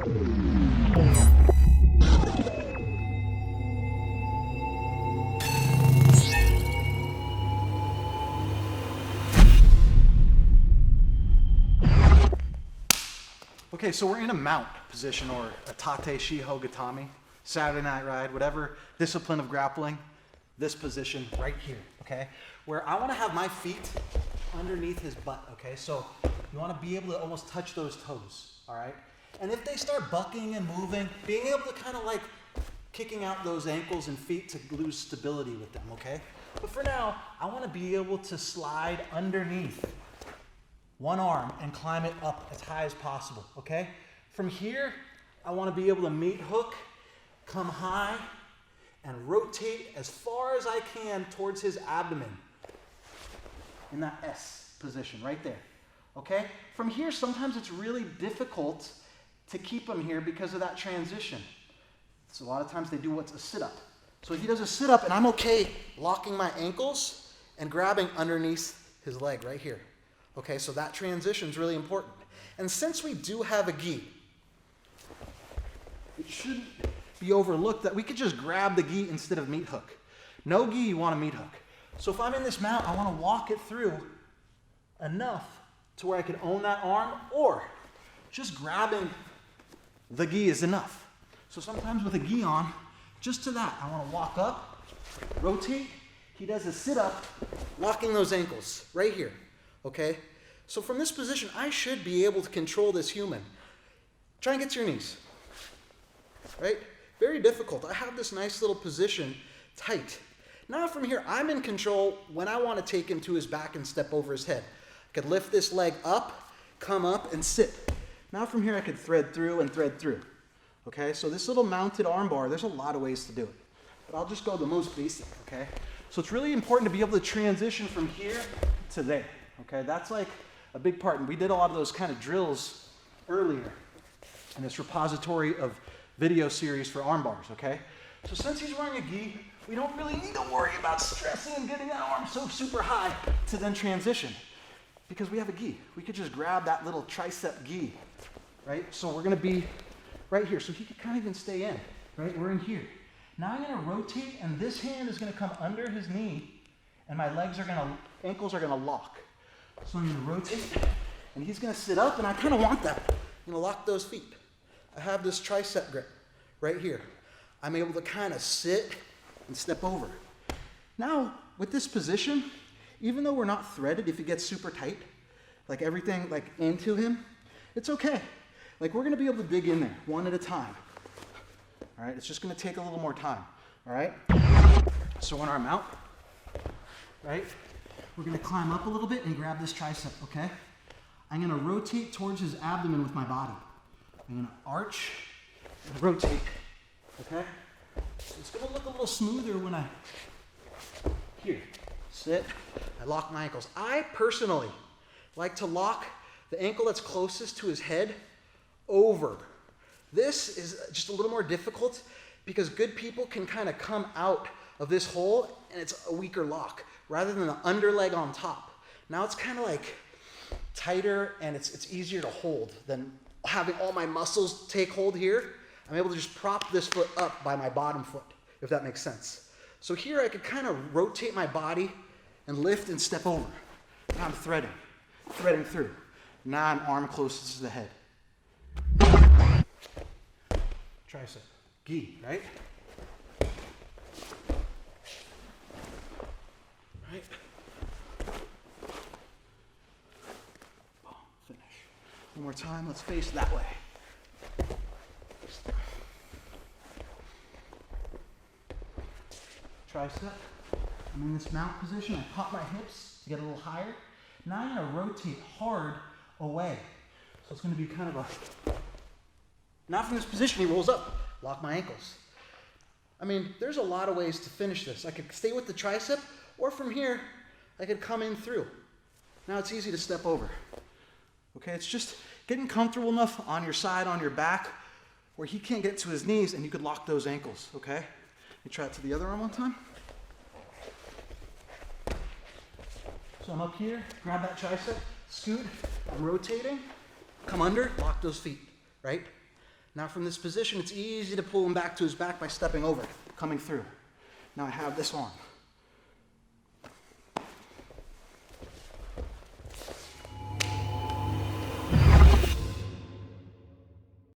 Okay, so we're in a mount position, or a tate shiho gatame, Saturday night ride, whatever discipline of grappling, this position right here, okay? Where I wanna have my feet underneath his butt, okay? So you wanna be able to almost touch those toes, all right? And if they start bucking and moving, being able to kind of like kicking out those ankles and feet to lose stability with them, okay? But for now, I wanna be able to slide underneath one arm and climb it up as high as possible, okay? From here, I wanna be able to meat hook, come high, and rotate as far as I can towards his abdomen in that S position right there, okay? From here, sometimes it's really difficult to keep him here because of that transition. So a lot of times they do what's a sit-up. So he does a sit-up and I'm okay locking my ankles and grabbing underneath his leg right here. Okay, so that transition is really important. And since we do have a gi, it shouldn't be overlooked that we could just grab the gi instead of meat hook. No gi, you want a meat hook. So if I'm in this mount, I want to walk it through enough to where I can own that arm, or just grabbing the gi is enough. So sometimes with a gi on, just to that, I want to walk up, rotate. He does a sit-up, locking those ankles right here. Okay, so from this position, I should be able to control this human. Try and get to your knees, right? Very difficult. I have this nice little position tight. Now from here, I'm in control when I want to take him to his back and step over his head. I could lift this leg up, come up, and sit. Now from here, I could thread through and thread through. Okay, so this little mounted arm bar, there's a lot of ways to do it. But I'll just go the most basic, okay? So it's really important to be able to transition from here to there. Okay, that's like a big part. And we did a lot of those kind of drills earlier in this repository of video series for arm bars, okay? So since he's wearing a gi, we don't really need to worry about stressing and getting that arm so super high to then transition, because we have a gi. We could just grab that little tricep gi, right? So we're gonna be right here. So he could kind of even stay in, right? We're in here. Now I'm gonna rotate, and this hand is gonna come under his knee, and my ankles are gonna lock. So I'm gonna rotate, and he's gonna sit up, and I kind of want that. I'm gonna lock those feet. I have this tricep grip right here. I'm able to kind of sit and step over. Now, with this position, even though we're not threaded, if it gets super tight, like everything like into him, it's okay. Like we're gonna be able to dig in there one at a time. All right, it's just gonna take a little more time, all right? So in our mount, right? We're gonna climb up a little bit and grab this tricep, okay? I'm gonna rotate towards his abdomen with my body. I'm gonna arch and rotate, okay? So it's gonna look a little smoother when here, sit, I lock my ankles. I personally like to lock the ankle that's closest to his head over. This is just a little more difficult because good people can kind of come out of this hole and it's a weaker lock, rather than the underleg on top. Now it's kind of like tighter and it's easier to hold than having all my muscles take hold here. I'm able to just prop this foot up by my bottom foot, if that makes sense. So here I could kind of rotate my body and lift and step over. Now I'm threading through. Now I'm arm closest to the head. Tricep, gi, right? Right. Boom, finish. One more time, let's face that way. Tricep. I'm in this mount position. I pop my hips to get a little higher. Now I'm gonna rotate hard away. So it's gonna be kind of a, now from this position, he rolls up, lock my ankles. I mean, there's a lot of ways to finish this. I could stay with the tricep, or from here, I could come in through. Now it's easy to step over. Okay, it's just getting comfortable enough on your side, on your back, where he can't get to his knees and you could lock those ankles, okay? Let me try it to the other arm one time. So I'm up here, grab that tricep, scoot, I'm rotating, come under, lock those feet, right? Now from this position, it's easy to pull him back to his back by stepping over, coming through. Now I have this arm.